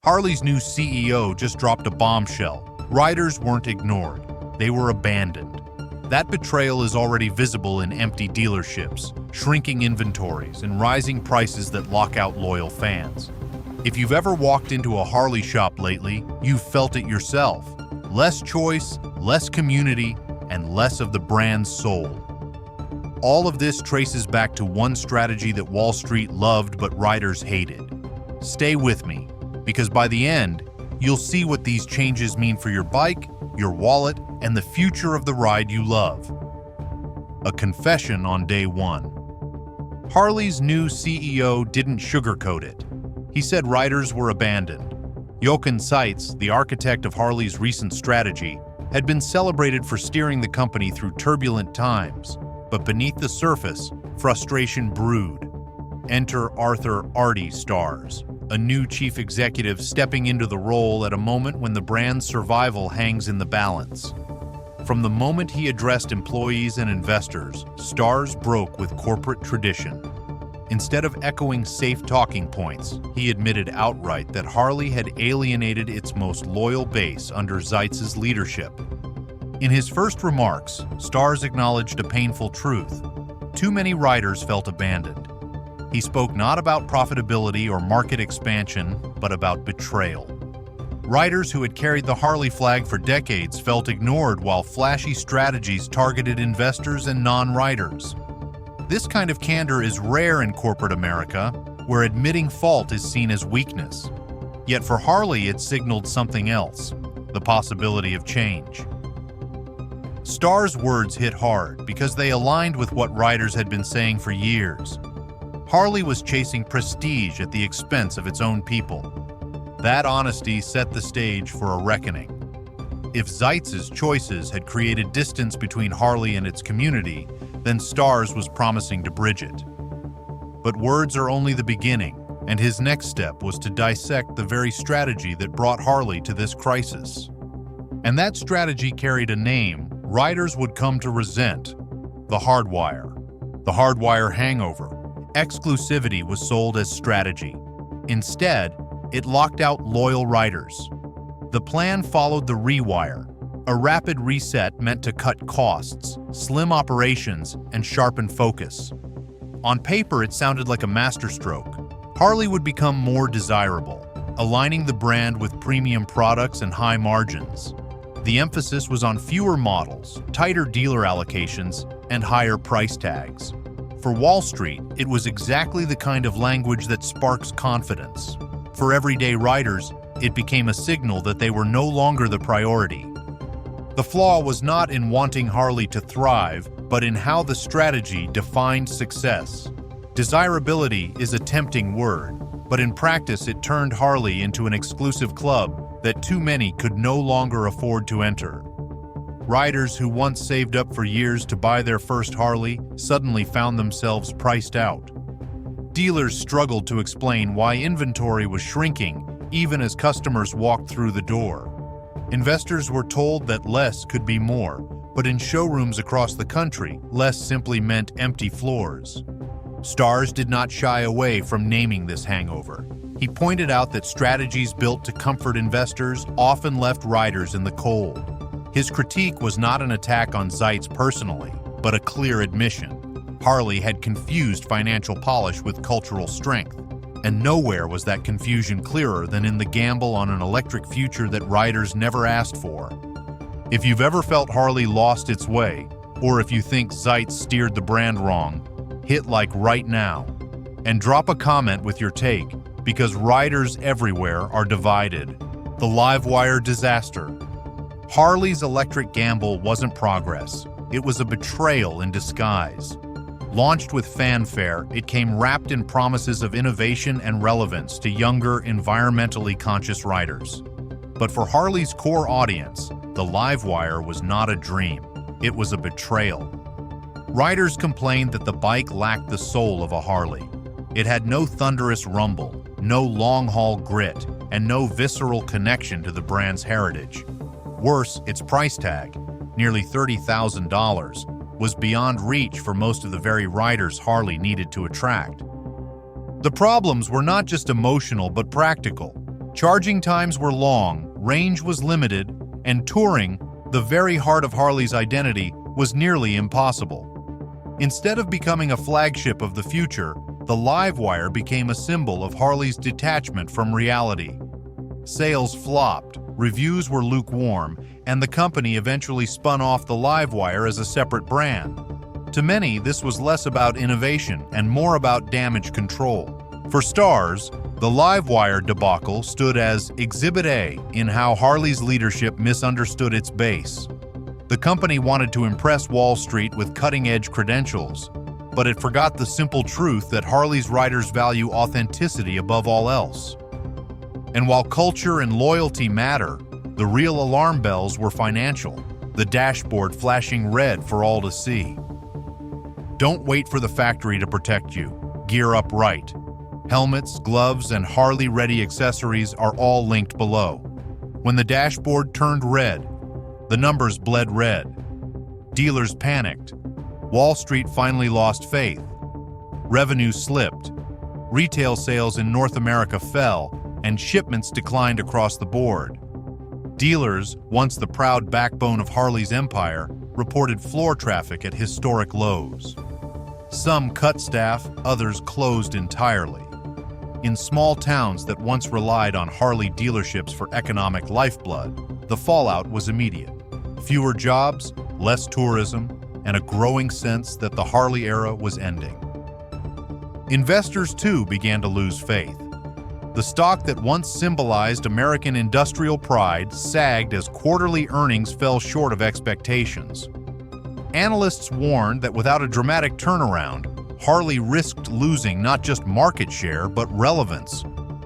Harley's new CEO just dropped a bombshell. Riders weren't ignored. They were abandoned. That betrayal is already visible in empty dealerships, shrinking inventories, and rising prices that lock out loyal fans. If you've ever walked into a Harley shop lately, you've felt it yourself. Less choice, less community, and less of the brand's soul. All of this traces back to one strategy that Wall Street loved but riders hated. Stay with me, because by the end, you'll see what these changes mean for your bike, your wallet, and the future of the ride you love. A confession on day one. Harley's new CEO didn't sugarcoat it. He said riders were abandoned. Jochen Zeitz, the architect of Harley's recent strategy, had been celebrated for steering the company through turbulent times, but beneath the surface, frustration brewed. Enter Arthur Arty stars, a new chief executive stepping into the role at a moment when the brand's survival hangs in the balance. From the moment he addressed employees and investors, stars broke with corporate tradition. Instead of echoing safe talking points, he admitted outright that Harley had alienated its most loyal base under Zeitz's leadership. In his first remarks, Stars acknowledged a painful truth. Too many riders felt abandoned. He spoke not about profitability or market expansion, but about betrayal. Riders who had carried the Harley flag for decades felt ignored while flashy strategies targeted investors and non-riders. This kind of candor is rare in corporate America, where admitting fault is seen as weakness. Yet for Harley, it signaled something else, the possibility of change. Stars' words hit hard because they aligned with what riders had been saying for years. Harley was chasing prestige at the expense of its own people. That honesty set the stage for a reckoning. If Zeitz's choices had created distance between Harley and its community, then Stars was promising to bridge it. But words are only the beginning, and his next step was to dissect the very strategy that brought Harley to this crisis. And that strategy carried a name riders would come to resent: the hardwire. The hardwire hangover. Exclusivity was sold as strategy. Instead, it locked out loyal riders. The plan followed the rewire, a rapid reset meant to cut costs, slim operations, and sharpen focus. On paper, it sounded like a masterstroke. Harley would become more desirable, aligning the brand with premium products and high margins. The emphasis was on fewer models, tighter dealer allocations, and higher price tags. For Wall Street, it was exactly the kind of language that sparks confidence. For everyday riders, it became a signal that they were no longer the priority. The flaw was not in wanting Harley to thrive, but in how the strategy defined success. Desirability is a tempting word, but in practice it turned Harley into an exclusive club that too many could no longer afford to enter. Riders who once saved up for years to buy their first Harley suddenly found themselves priced out. Dealers struggled to explain why inventory was shrinking even as customers walked through the door. Investors were told that less could be more, but in showrooms across the country, less simply meant empty floors. Stars did not shy away from naming this hangover. He pointed out that strategies built to comfort investors often left riders in the cold. His critique was not an attack on Zeitz personally, but a clear admission. Harley had confused financial polish with cultural strength, and nowhere was that confusion clearer than in the gamble on an electric future that riders never asked for. If you've ever felt Harley lost its way, or if you think Zeitz steered the brand wrong, hit like right now, and drop a comment with your take, because riders everywhere are divided. The Livewire disaster. Harley's electric gamble wasn't progress. It was a betrayal in disguise. Launched with fanfare, it came wrapped in promises of innovation and relevance to younger, environmentally conscious riders. But for Harley's core audience, the Livewire was not a dream. It was a betrayal. Riders complained that the bike lacked the soul of a Harley. It had no thunderous rumble, no long-haul grit, and no visceral connection to the brand's heritage. Worse, its price tag, nearly $30,000, was beyond reach for most of the very riders Harley needed to attract. The problems were not just emotional but practical. Charging times were long, range was limited, and touring, the very heart of Harley's identity, was nearly impossible. Instead of becoming a flagship of the future, the Livewire became a symbol of Harley's detachment from reality. Sales flopped, reviews were lukewarm, and the company eventually spun off the Livewire as a separate brand. To many, this was less about innovation and more about damage control. For stars, the Livewire debacle stood as Exhibit A in how Harley's leadership misunderstood its base. The company wanted to impress Wall Street with cutting-edge credentials, but it forgot the simple truth that Harley's riders value authenticity above all else. And while culture and loyalty matter, the real alarm bells were financial, the dashboard flashing red for all to see. Don't wait for the factory to protect you. Gear up right. Helmets, gloves, and Harley-ready accessories are all linked below. When the dashboard turned red, the numbers bled red. Dealers panicked. Wall Street finally lost faith. Revenue slipped. Retail sales in North America fell, and shipments declined across the board. Dealers, once the proud backbone of Harley's empire, reported floor traffic at historic lows. Some cut staff, others closed entirely. In small towns that once relied on Harley dealerships for economic lifeblood, the fallout was immediate. Fewer jobs, less tourism, and a growing sense that the Harley era was ending. Investors, too, began to lose faith. The stock that once symbolized American industrial pride sagged as quarterly earnings fell short of expectations. Analysts warned that without a dramatic turnaround, Harley risked losing not just market share, but relevance.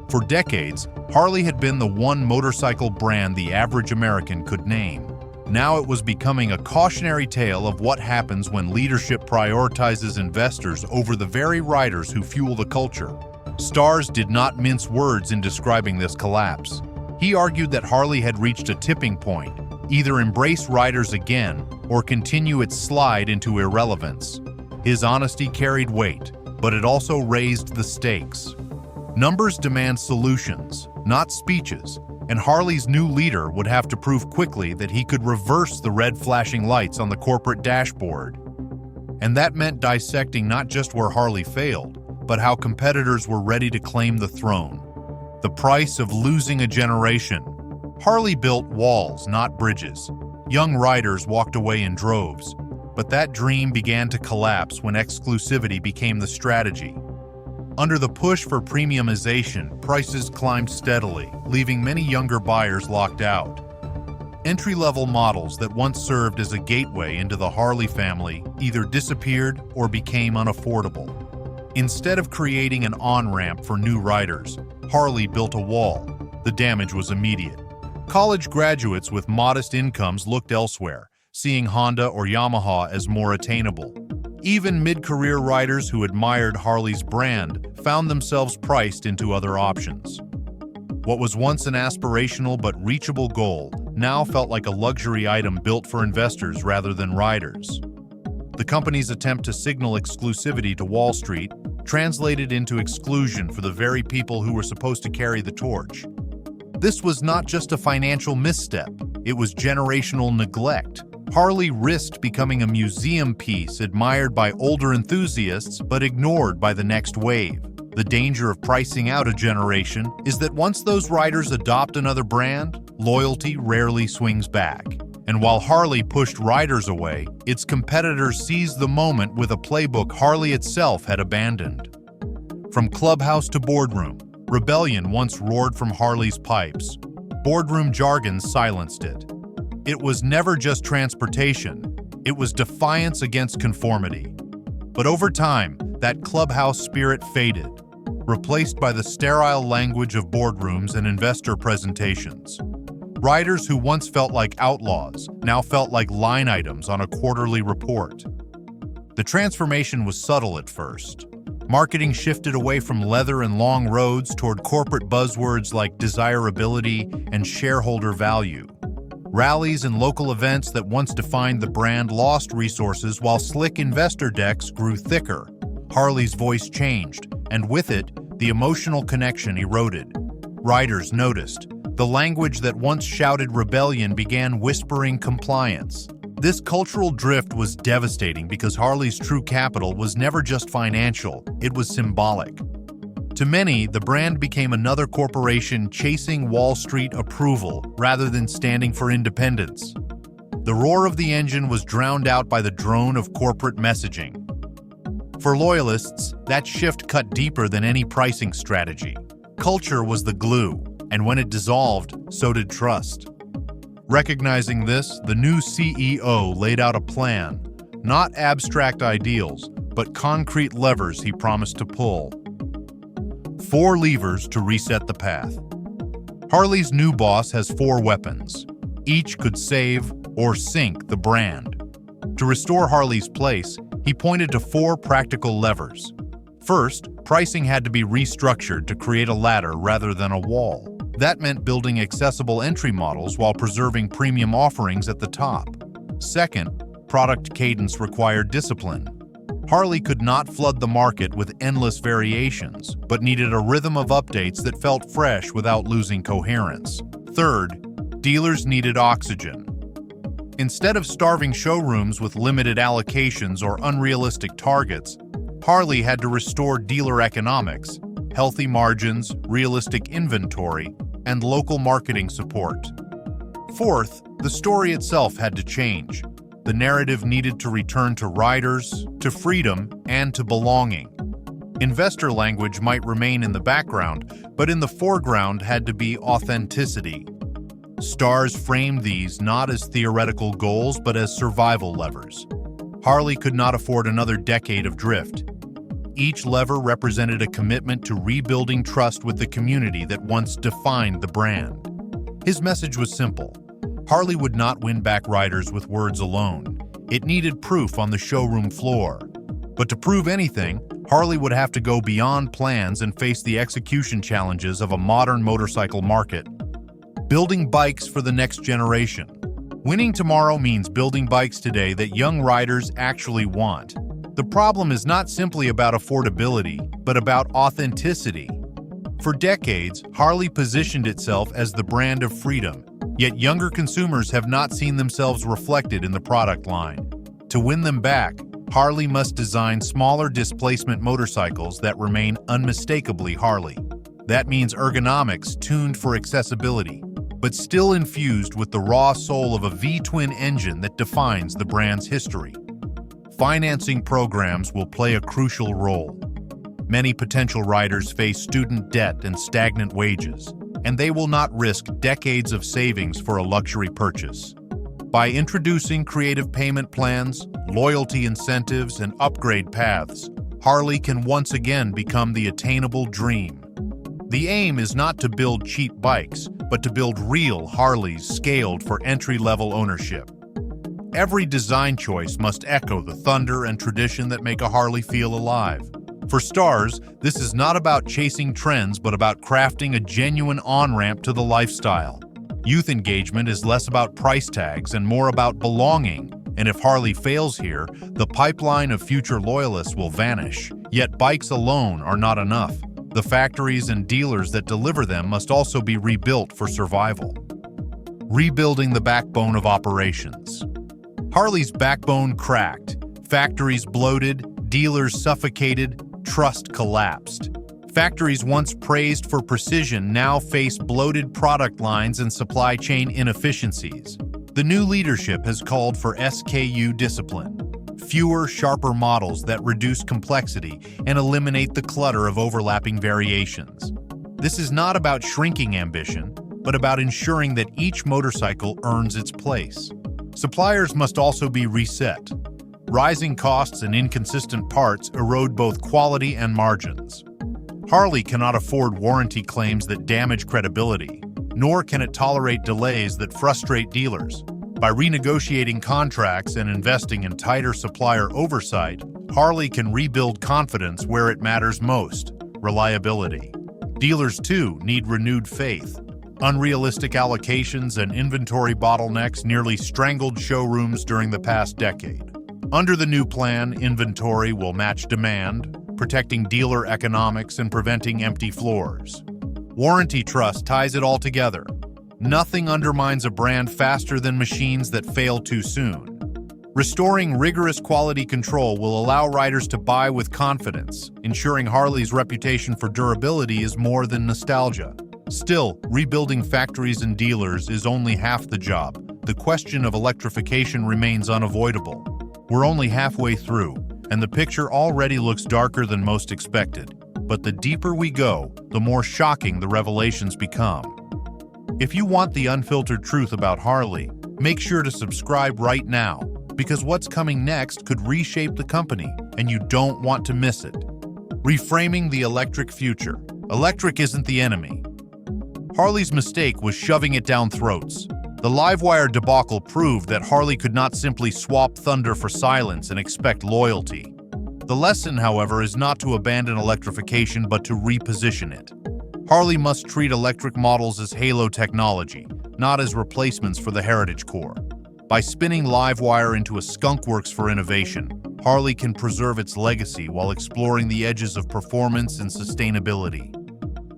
For decades, Harley had been the one motorcycle brand the average American could name. Now it was becoming a cautionary tale of what happens when leadership prioritizes investors over the very riders who fuel the culture. Stars did not mince words in describing this collapse. He argued that Harley had reached a tipping point, either embrace riders again or continue its slide into irrelevance. His honesty carried weight, but it also raised the stakes. Numbers demand solutions, not speeches, and Harley's new leader would have to prove quickly that he could reverse the red flashing lights on the corporate dashboard. And that meant dissecting not just where Harley failed, but how competitors were ready to claim the throne. The price of losing a generation. Harley built walls, not bridges. Young riders walked away in droves. But that dream began to collapse when exclusivity became the strategy. Under the push for premiumization, prices climbed steadily, leaving many younger buyers locked out. Entry-level models that once served as a gateway into the Harley family either disappeared or became unaffordable. Instead of creating an on-ramp for new riders, Harley built a wall. The damage was immediate. College graduates with modest incomes looked elsewhere, seeing Honda or Yamaha as more attainable. Even mid-career riders who admired Harley's brand found themselves priced into other options. What was once an aspirational but reachable goal now felt like a luxury item built for investors rather than riders. The company's attempt to signal exclusivity to Wall Street translated into exclusion for the very people who were supposed to carry the torch. This was not just a financial misstep, it was generational neglect. Harley risked becoming a museum piece admired by older enthusiasts but ignored by the next wave. The danger of pricing out a generation is that once those riders adopt another brand, loyalty rarely swings back. And while Harley pushed riders away, its competitors seized the moment with a playbook Harley itself had abandoned. From clubhouse to boardroom, rebellion once roared from Harley's pipes. Boardroom jargon silenced it. It was never just transportation, it was defiance against conformity. But over time, that clubhouse spirit faded, replaced by the sterile language of boardrooms and investor presentations. Riders who once felt like outlaws now felt like line items on a quarterly report. The transformation was subtle at first. Marketing shifted away from leather and long roads toward corporate buzzwords like desirability and shareholder value. Rallies and local events that once defined the brand lost resources while slick investor decks grew thicker. Harley's voice changed, and with it, the emotional connection eroded. Riders noticed. The language that once shouted rebellion began whispering compliance. This cultural drift was devastating because Harley's true capital was never just financial, it was symbolic. To many, the brand became another corporation chasing Wall Street approval rather than standing for independence. The roar of the engine was drowned out by the drone of corporate messaging. For loyalists, that shift cut deeper than any pricing strategy. Culture was the glue, and when it dissolved, so did trust. Recognizing this, the new CEO laid out a plan, not abstract ideals, but concrete levers he promised to pull. 4 levers to reset the path. Harley's new boss has 4 weapons. Each could save or sink the brand. To restore Harley's place, he pointed to 4 practical levers. First, pricing had to be restructured to create a ladder rather than a wall. That meant building accessible entry models while preserving premium offerings at the top. Second, product cadence required discipline. Harley could not flood the market with endless variations, but needed a rhythm of updates that felt fresh without losing coherence. Third, dealers needed oxygen. Instead of starving showrooms with limited allocations or unrealistic targets, Harley had to restore dealer economics, healthy margins, realistic inventory, and local marketing support. Fourth, the story itself had to change. The narrative needed to return to riders, to freedom, and to belonging. Investor language might remain in the background, but in the foreground had to be authenticity. Stars framed these not as theoretical goals, but as survival levers. Harley could not afford another decade of drift. Each lever represented a commitment to rebuilding trust with the community that once defined the brand. His message was simple. Harley would not win back riders with words alone. It needed proof on the showroom floor. But to prove anything, Harley would have to go beyond plans and face the execution challenges of a modern motorcycle market. Building bikes for the next generation. Winning tomorrow means building bikes today that young riders actually want. The problem is not simply about affordability, but about authenticity. For decades, Harley positioned itself as the brand of freedom, yet younger consumers have not seen themselves reflected in the product line. To win them back, Harley must design smaller displacement motorcycles that remain unmistakably Harley. That means ergonomics tuned for accessibility, but still infused with the raw soul of a V-twin engine that defines the brand's history. Financing programs will play a crucial role. Many potential riders face student debt and stagnant wages, and they will not risk decades of savings for a luxury purchase. By introducing creative payment plans, loyalty incentives, and upgrade paths, Harley can once again become the attainable dream. The aim is not to build cheap bikes, but to build real Harleys scaled for entry-level ownership. Every design choice must echo the thunder and tradition that make a Harley feel alive. For stars, this is not about chasing trends, but about crafting a genuine on-ramp to the lifestyle. Youth engagement is less about price tags and more about belonging, and if Harley fails here, the pipeline of future loyalists will vanish. Yet bikes alone are not enough. The factories and dealers that deliver them must also be rebuilt for survival. Rebuilding the backbone of operations. Harley's backbone cracked, factories bloated, dealers suffocated, trust collapsed. Factories once praised for precision now face bloated product lines and supply chain inefficiencies. The new leadership has called for SKU discipline, fewer, sharper models that reduce complexity and eliminate the clutter of overlapping variations. This is not about shrinking ambition, but about ensuring that each motorcycle earns its place. Suppliers must also be reset. Rising costs and inconsistent parts erode both quality and margins. Harley cannot afford warranty claims that damage credibility, nor can it tolerate delays that frustrate dealers. By renegotiating contracts and investing in tighter supplier oversight, Harley can rebuild confidence where it matters most: reliability. Dealers, too, need renewed faith. Unrealistic allocations and inventory bottlenecks nearly strangled showrooms during the past decade. Under the new plan, inventory will match demand, protecting dealer economics and preventing empty floors. Warranty trust ties it all together. Nothing undermines a brand faster than machines that fail too soon. Restoring rigorous quality control will allow riders to buy with confidence, ensuring Harley's reputation for durability is more than nostalgia. Still, rebuilding factories and dealers is only half the job. The question of electrification remains unavoidable. We're only halfway through, and the picture already looks darker than most expected. But the deeper we go, the more shocking the revelations become. If you want the unfiltered truth about Harley, make sure to subscribe right now, because what's coming next could reshape the company, and you don't want to miss it. Reframing the electric future. Electric isn't the enemy. Harley's mistake was shoving it down throats. The Livewire debacle proved that Harley could not simply swap thunder for silence and expect loyalty. The lesson, however, is not to abandon electrification but to reposition it. Harley must treat electric models as halo technology, not as replacements for the heritage core. By spinning Livewire into a skunkworks for innovation, Harley can preserve its legacy while exploring the edges of performance and sustainability.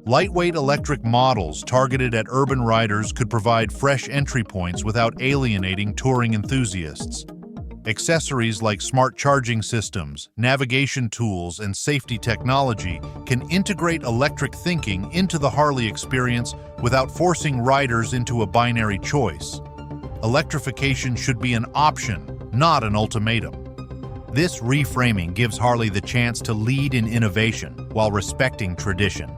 Lightweight electric models targeted at urban riders could provide fresh entry points without alienating touring enthusiasts. Accessories like smart charging systems, navigation tools, and safety technology can integrate electric thinking into the Harley experience without forcing riders into a binary choice. Electrification should be an option, not an ultimatum. This reframing gives Harley the chance to lead in innovation while respecting tradition.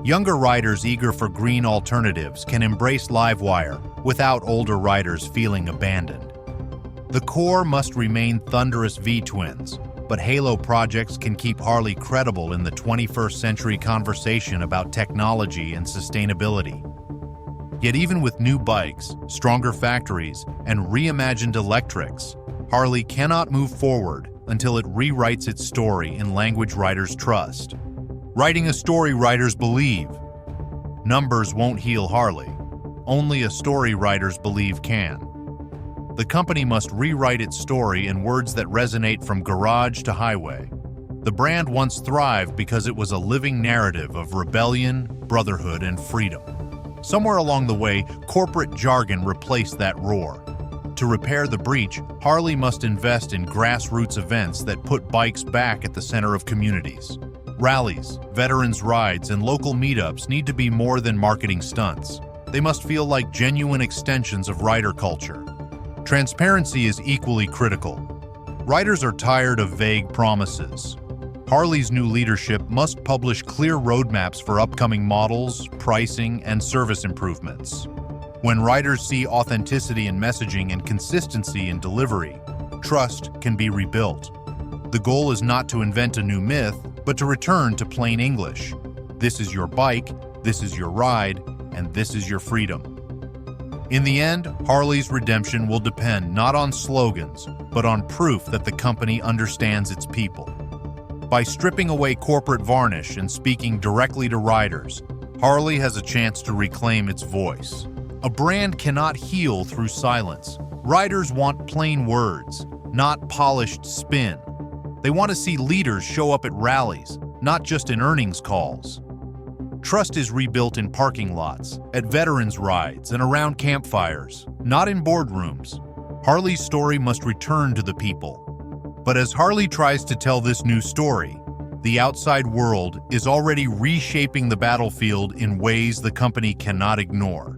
Younger riders eager for green alternatives can embrace Livewire without older riders feeling abandoned. The core must remain thunderous V-twins, but halo projects can keep Harley credible in the 21st century conversation about technology and sustainability. Yet even with new bikes, stronger factories, and reimagined electrics, Harley cannot move forward until it rewrites its story in language riders trust. Writing a story riders believe. Numbers won't heal Harley. Only a story riders believe can. The company must rewrite its story in words that resonate from garage to highway. The brand once thrived because it was a living narrative of rebellion, brotherhood, and freedom. Somewhere along the way, corporate jargon replaced that roar. To repair the breach, Harley must invest in grassroots events that put bikes back at the center of communities. Rallies, veterans' rides, and local meetups need to be more than marketing stunts. They must feel like genuine extensions of rider culture. Transparency is equally critical. Riders are tired of vague promises. Harley's new leadership must publish clear roadmaps for upcoming models, pricing, and service improvements. When riders see authenticity in messaging and consistency in delivery, trust can be rebuilt. The goal is not to invent a new myth, but to return to plain English. This is your bike, this is your ride, and this is your freedom. In the end, Harley's redemption will depend not on slogans, but on proof that the company understands its people. By stripping away corporate varnish and speaking directly to riders, Harley has a chance to reclaim its voice. A brand cannot heal through silence. Riders want plain words, not polished spin. They want to see leaders show up at rallies, not just in earnings calls. Trust is rebuilt in parking lots, at veterans' rides, and around campfires, not in boardrooms. Harley's story must return to the people. But as Harley tries to tell this new story, the outside world is already reshaping the battlefield in ways the company cannot ignore.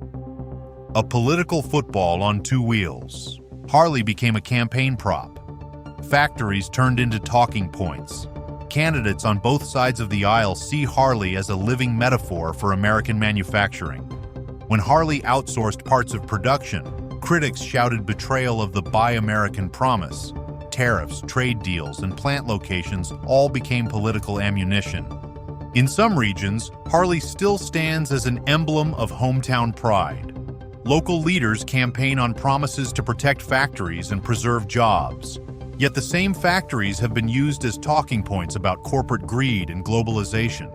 A political football on two wheels. Harley became a campaign prop. Factories turned into talking points. Candidates on both sides of the aisle see Harley as a living metaphor for American manufacturing. When Harley outsourced parts of production, critics shouted betrayal of the Buy American promise. Tariffs, trade deals, and plant locations all became political ammunition. In some regions, Harley still stands as an emblem of hometown pride. Local leaders campaign on promises to protect factories and preserve jobs. Yet the same factories have been used as talking points about corporate greed and globalization.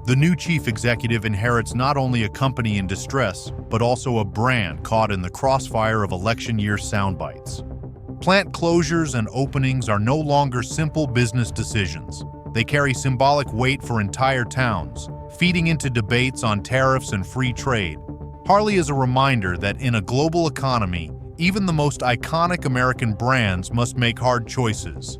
The new chief executive inherits not only a company in distress, but also a brand caught in the crossfire of election year soundbites. Plant closures and openings are no longer simple business decisions. They carry symbolic weight for entire towns, feeding into debates on tariffs and free trade. Harley is a reminder that in a global economy, even the most iconic American brands must make hard choices.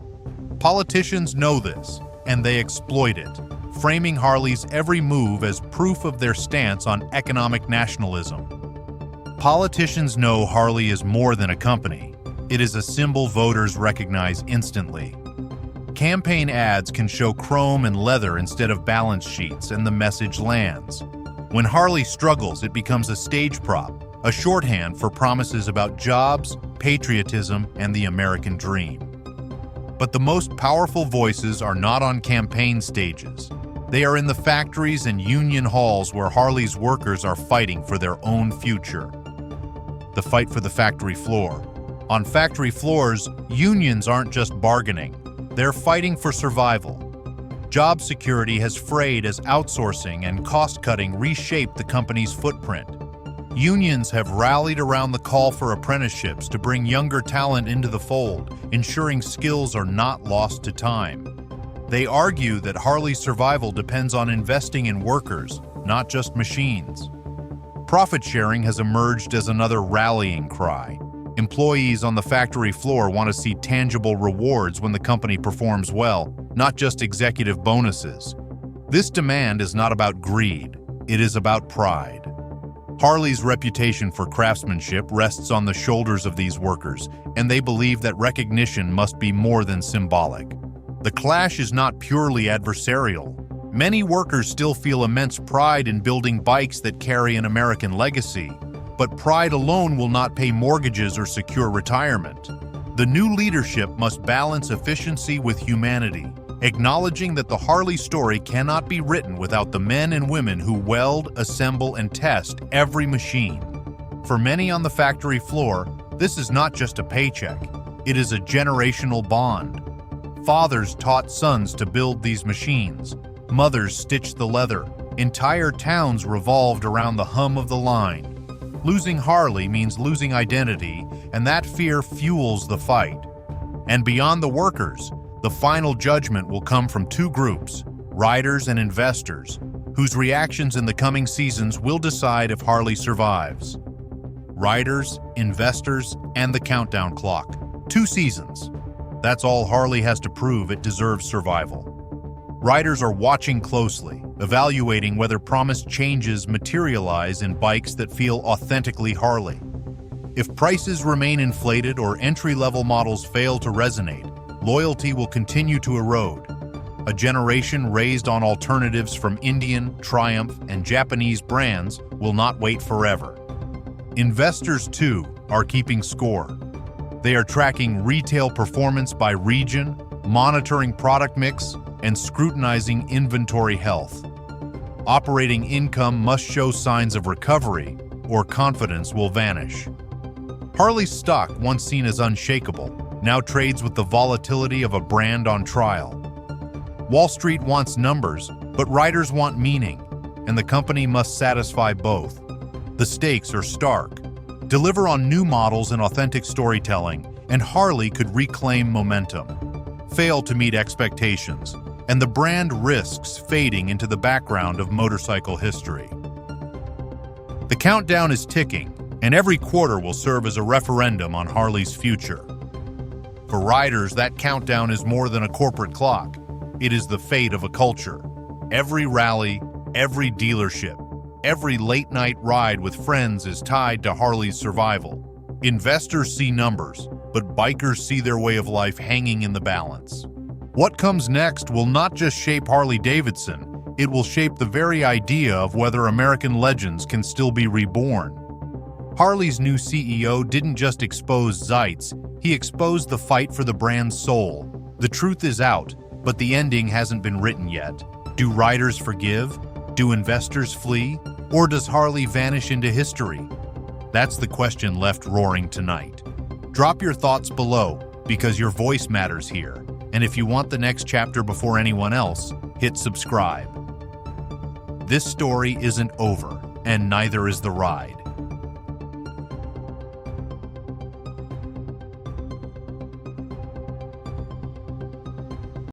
Politicians know this, and they exploit it, framing Harley's every move as proof of their stance on economic nationalism. Politicians know Harley is more than a company. It is a symbol voters recognize instantly. Campaign ads can show chrome and leather instead of balance sheets, and the message lands. When Harley struggles, it becomes a stage prop, a shorthand for promises about jobs, patriotism, and the American dream. But the most powerful voices are not on campaign stages. They are in the factories and union halls where Harley's workers are fighting for their own future. The fight for the factory floor. On factory floors, unions aren't just bargaining. They're fighting for survival. Job security has frayed as outsourcing and cost-cutting reshape the company's footprint. Unions have rallied around the call for apprenticeships to bring younger talent into the fold, ensuring skills are not lost to time. They argue that Harley's survival depends on investing in workers, not just machines. Profit sharing has emerged as another rallying cry. Employees on the factory floor want to see tangible rewards when the company performs well, not just executive bonuses. This demand is not about greed, it is about pride. Harley's reputation for craftsmanship rests on the shoulders of these workers, and they believe that recognition must be more than symbolic. The clash is not purely adversarial. Many workers still feel immense pride in building bikes that carry an American legacy. But pride alone will not pay mortgages or secure retirement. The new leadership must balance efficiency with humanity, acknowledging that the Harley story cannot be written without the men and women who weld, assemble, and test every machine. For many on the factory floor, this is not just a paycheck. It is a generational bond. Fathers taught sons to build these machines. Mothers stitched the leather. Entire towns revolved around the hum of the line. Losing Harley means losing identity, and that fear fuels the fight. And beyond the workers, the final judgment will come from two groups, riders and investors, whose reactions in the coming seasons will decide if Harley survives. Riders, investors, and the countdown clock. 2 seasons. That's all Harley has to prove it deserves survival. Riders are watching closely, evaluating whether promised changes materialize in bikes that feel authentically Harley. If prices remain inflated or entry-level models fail to resonate, loyalty will continue to erode. A generation raised on alternatives from Indian, Triumph, and Japanese brands will not wait forever. Investors, too, are keeping score. They are tracking retail performance by region, monitoring product mix, and scrutinizing inventory health. Operating income must show signs of recovery, or confidence will vanish. Harley's stock, once seen as unshakable, now trades with the volatility of a brand on trial. Wall Street wants numbers, but riders want meaning, and the company must satisfy both. The stakes are stark. Deliver on new models and authentic storytelling, and Harley could reclaim momentum. Fail to meet expectations, and the brand risks fading into the background of motorcycle history. The countdown is ticking, and every quarter will serve as a referendum on Harley's future. For riders, that countdown is more than a corporate clock. It is the fate of a culture. Every rally, every dealership, every late-night ride with friends is tied to Harley's survival. Investors see numbers, but bikers see their way of life hanging in the balance. What comes next will not just shape Harley-Davidson, it will shape the very idea of whether American legends can still be reborn. Harley's new CEO didn't just expose Zeitz, he exposed the fight for the brand's soul. The truth is out, but the ending hasn't been written yet. Do riders forgive? Do investors flee? Or does Harley vanish into history? That's the question left roaring tonight. Drop your thoughts below, because your voice matters here. And if you want the next chapter before anyone else, hit subscribe. This story isn't over, and neither is the ride.